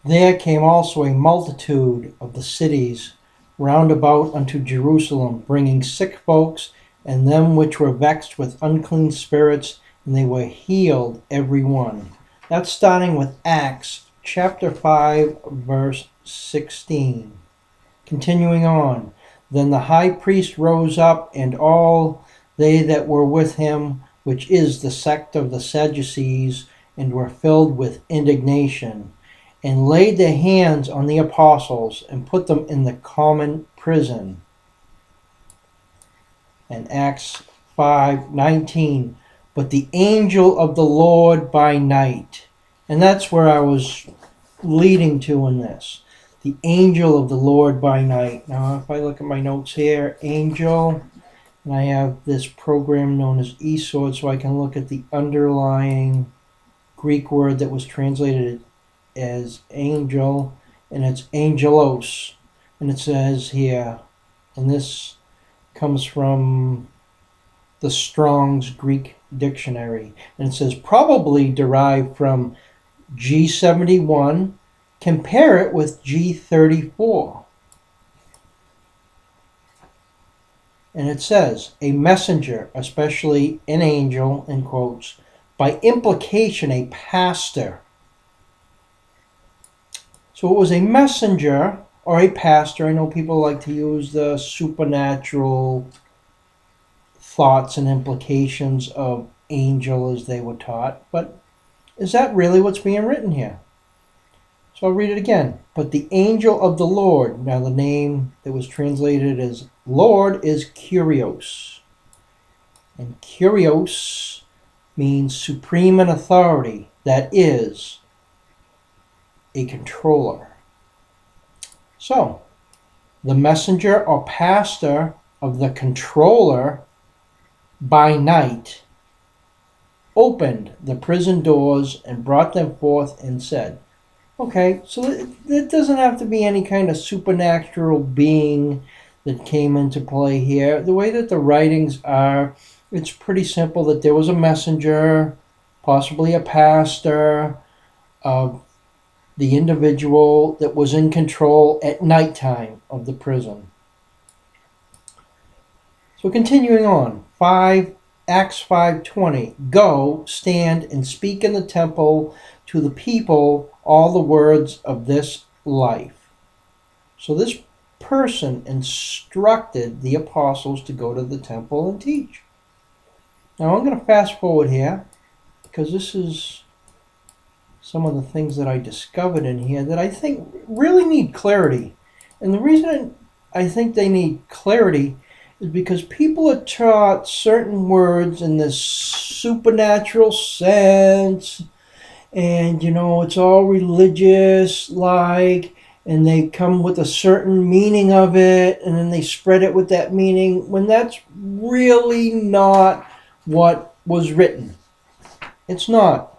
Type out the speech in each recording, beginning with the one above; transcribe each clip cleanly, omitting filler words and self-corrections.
There came also a multitude of the cities round about unto Jerusalem, bringing sick folks, and them which were vexed with unclean spirits, and they were healed every one. That's starting with Acts chapter 5, verse 16. Continuing on. Then the high priest rose up, and all they that were with him, which is the sect of the Sadducees, and were filled with indignation, and laid their hands on the apostles, and put them in the common prison. And Acts 5:19. But the angel of the Lord by night. And that's where I was leading to in this. The angel of the Lord by night. Now, if I look at my notes here, angel, and I have this program known as eSword, so I can look at the underlying Greek word that was translated as angel, and it's angelos. And it says here, and this comes from the Strong's Greek Dictionary, and it says probably derived from G71. Compare it with G34. And it says, a messenger, especially an angel, in quotes, by implication a pastor. So it was a messenger or a pastor. I know people like to use the supernatural thoughts and implications of angel as they were taught, but is that really what's being written here? So I'll read it again. But the angel of the Lord, now the name that was translated as Lord is Kyrios. And Kyrios means supreme in authority, that is, a controller. So, the messenger or pastor of the controller by night opened the prison doors and brought them forth and said, okay, so it doesn't have to be any kind of supernatural being that came into play here. The way that the writings are, it's pretty simple that there was a messenger, possibly a pastor, of the individual that was in control at nighttime of the prison. So continuing on, Acts 5:20, go, stand, and speak in the temple to the people all the words of this life. So this person instructed the apostles to go to the temple and teach. Now I'm going to fast forward here, because this is some of the things that I discovered in here that I think really need clarity. And the reason I think they need clarity is because people are taught certain words in this supernatural sense, and it's all religious like, and they come with a certain meaning of it, and then they spread it with that meaning, when that's really not what was written. It's not.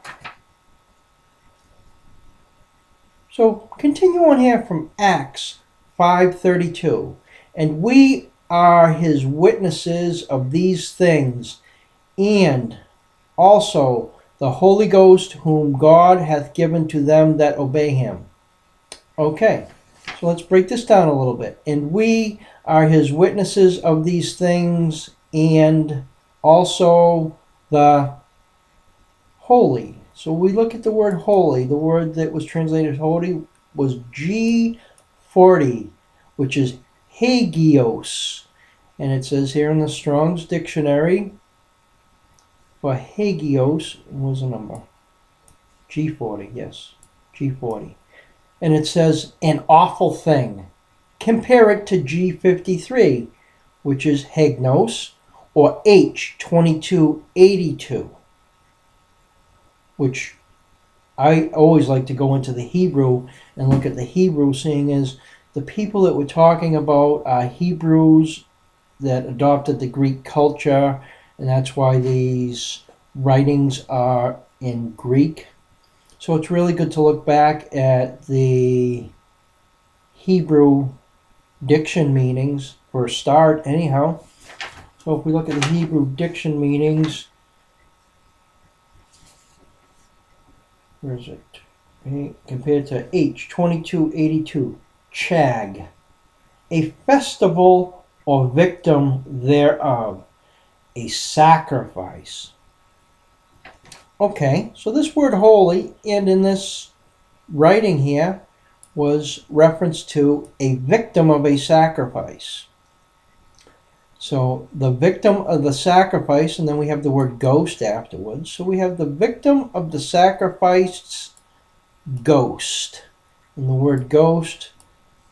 So continue on here from Acts 5:32. And we are his witnesses of these things, and also the Holy Ghost, whom God hath given to them that obey him. Okay, so let's break this down a little bit. And we are his witnesses of these things, and also the holy. So we look at the word holy. The word that was translated holy was G40, which is hagios. And it says here in the Strong's Dictionary, for hagios was a number. G40, yes, G40. And it says an awful thing. Compare it to G53, which is hagnos, or H2282, which I always like to go into the Hebrew and look at the Hebrew, seeing as the people that we're talking about are Hebrews that adopted the Greek culture, and that's why these writings are in Greek. So it's really good to look back at the Hebrew diction meanings for a start anyhow. So if we look at the Hebrew diction meanings, where is it? Okay, compared to H2282, Chag, a festival or victim thereof, a sacrifice. Okay, so this word holy, and in this writing here, was reference to a victim of a sacrifice. So the victim of the sacrifice, and then we have the word ghost afterwards. So we have the victim of the sacrifice ghost. And the word ghost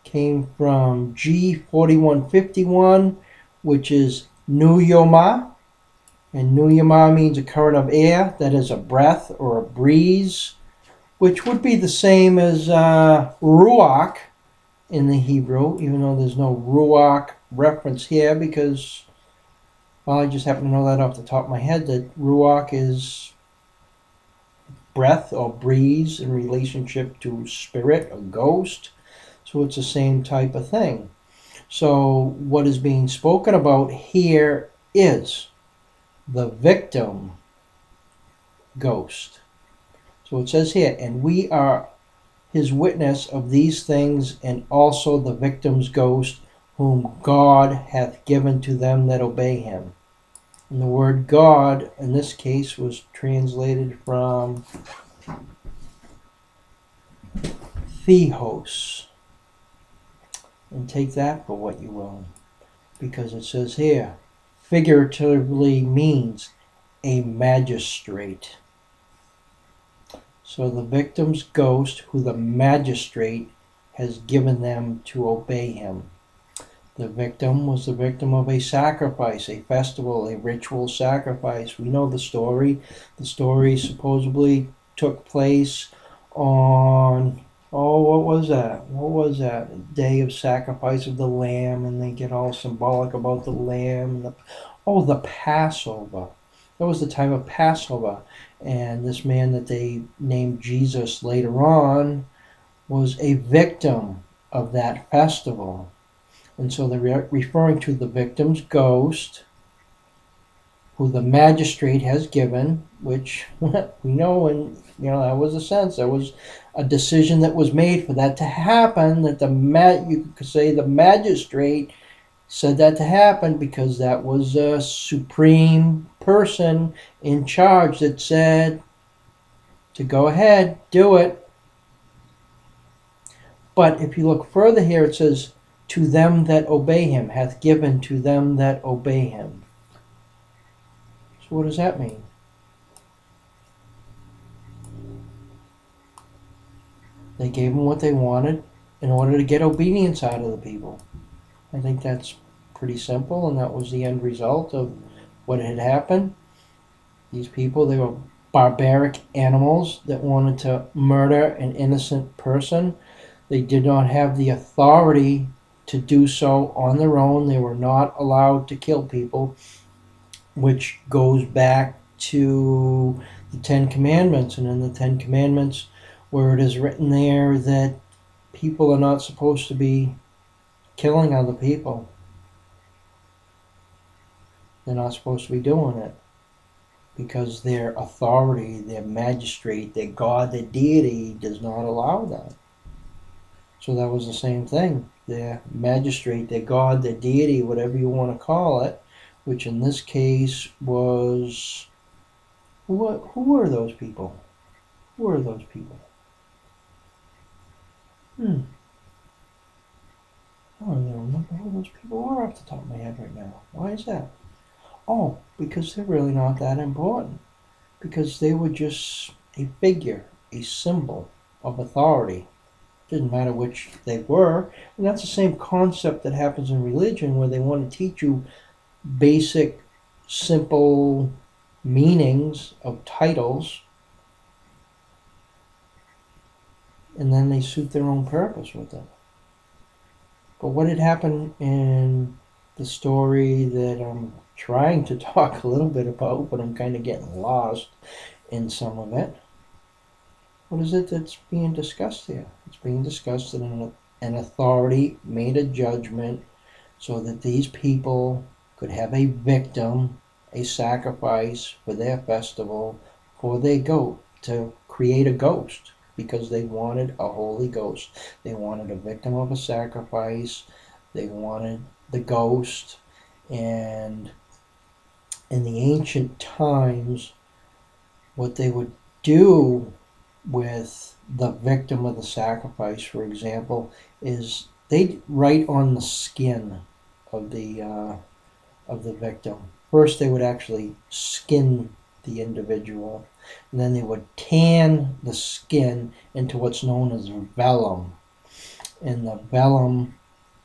came from G4151, which is Nuyoma. And Nuyoma means a current of air, that is a breath or a breeze, which would be the same as Ruach in the Hebrew, even though there's no Ruach reference here because, well, I just happen to know that off the top of my head, that Ruach is breath or breeze in relationship to spirit or ghost. So it's the same type of thing. So what is being spoken about here is the victim ghost. So it says here, and we are his witness of these things, and also the victim's ghost, whom God hath given to them that obey him. And the word God, in this case, was translated from Theos. And take that for what you will, because it says here, figuratively means a magistrate. So the victim's ghost, who the magistrate has given them to obey him. The victim was the victim of a sacrifice, a festival, a ritual sacrifice. We know the story. The story supposedly took place on, what was that? What was that? Day of sacrifice of the lamb, and they get all symbolic about the lamb. The Passover. That was the time of Passover. And this man that they named Jesus later on was a victim of that festival. And so they're referring to the victim's ghost, who the magistrate has given, which we know, and that was a sense. That was a decision that was made for that to happen, that you could say the magistrate said that to happen because that was a supreme person in charge that said to go ahead, do it. But if you look further here, it says, to them that obey him, hath given to them that obey him. So what does that mean? They gave them what they wanted in order to get obedience out of the people. I think that's pretty simple, and that was the end result of what had happened. These people, they were barbaric animals that wanted to murder an innocent person. They did not have the authority to do so on their own. They were not allowed to kill people, which goes back to the Ten Commandments. And in the Ten Commandments, where it is written there that people are not supposed to be killing other people. They're not supposed to be doing it because their authority, their magistrate, their God, their deity does not allow that. So that was the same thing. Their magistrate, their God, their deity, whatever you want to call it, which in this case was, who were those people? Who were those people? I don't really remember who those people were off the top of my head right now. Why is that? Oh, because they're really not that important. Because they were just a figure, a symbol of authority. Didn't matter which they were. And that's the same concept that happens in religion, where they want to teach you basic, simple meanings of titles, and then they suit their own purpose with it. But what had happened in the story that I'm trying to talk a little bit about, but I'm kind of getting lost in some of it. What is it that's being discussed here? It's being discussed that an authority made a judgment so that these people could have a victim, a sacrifice for their festival, for their goat, to create a ghost. because they wanted a Holy Ghost. They wanted a victim of a sacrifice. They wanted the ghost. And in the ancient times, what they would do with the victim of the sacrifice, for example, is they'd write on the skin of the victim. First, they would actually skin the individual, and then they would tan the skin into what's known as vellum. And the vellum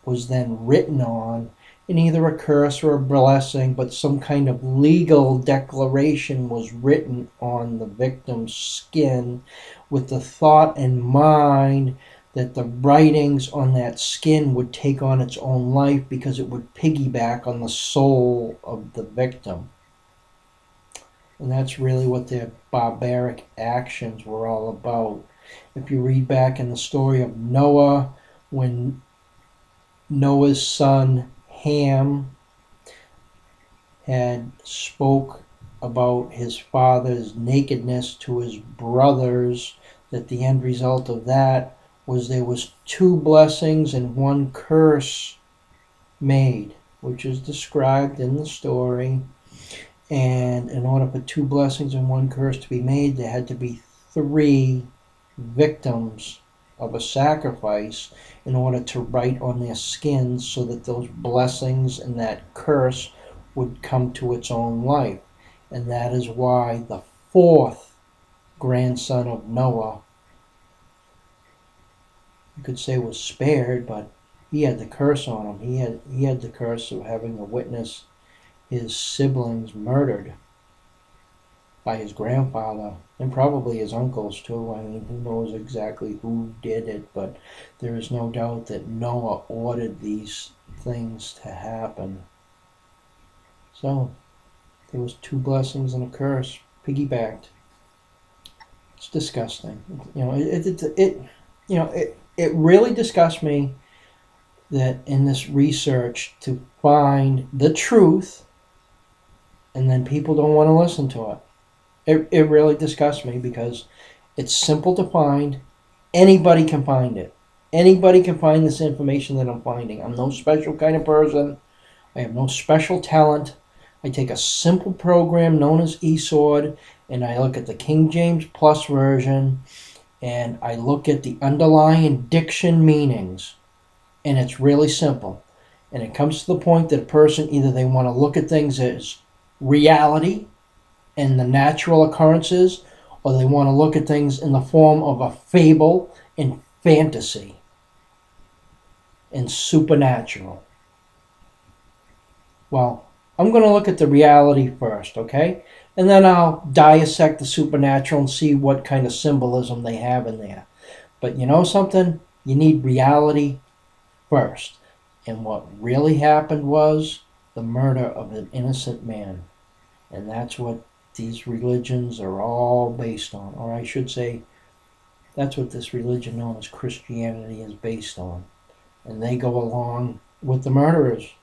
was then written on in either a curse or a blessing, but some kind of legal declaration was written on the victim's skin with the thought in mind that the writings on that skin would take on its own life because it would piggyback on the soul of the victim. And that's really what their barbaric actions were all about. If you read back in the story of Noah, when Noah's son Ham had spoke about his father's nakedness to his brothers, that the end result of that was there was 2 blessings and 1 curse made, which is described in the story. And in order for 2 blessings and 1 curse to be made, there had to be 3 victims of a sacrifice in order to write on their skins so that those blessings and that curse would come to its own life. And that is why the 4th grandson of Noah, you could say, was spared, but he had the curse on him. He had the curse of having to witness his siblings murdered by his grandfather and probably his uncles too. I mean, who knows exactly who did it, but there is no doubt that Noah ordered these things to happen. So there was 2 blessings and a curse piggybacked. It's disgusting. It really disgusts me that in this research to find the truth, and then people don't want to listen to it. It really disgusts me because it's simple to find. Anybody can find it. Anybody can find this information that I'm finding. I'm no special kind of person. I have no special talent. I take a simple program known as eSword, and I look at the King James Plus version, and I look at the underlying diction meanings, and it's really simple. And it comes to the point that a person, either they want to look at things as reality and the natural occurrences, or they want to look at things in the form of a fable and fantasy and supernatural. Well, I'm going to look at the reality first, okay? And then I'll dissect the supernatural and see what kind of symbolism they have in there. But you know something? You need reality first. And what really happened was the murder of an innocent man. And that's what these religions are all based on. Or I should say, that's what this religion known as Christianity is based on. And they go along with the murderers.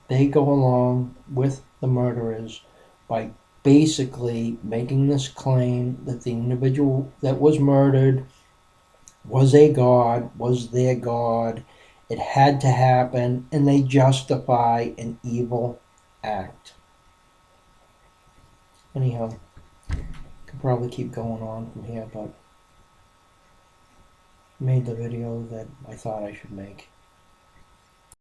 They go along with the murderers by basically making this claim that the individual that was murdered was a god, was their god. It had to happen, and they justify an evil act. Anyhow, could probably keep going on from here, but I made the video that I thought I should make.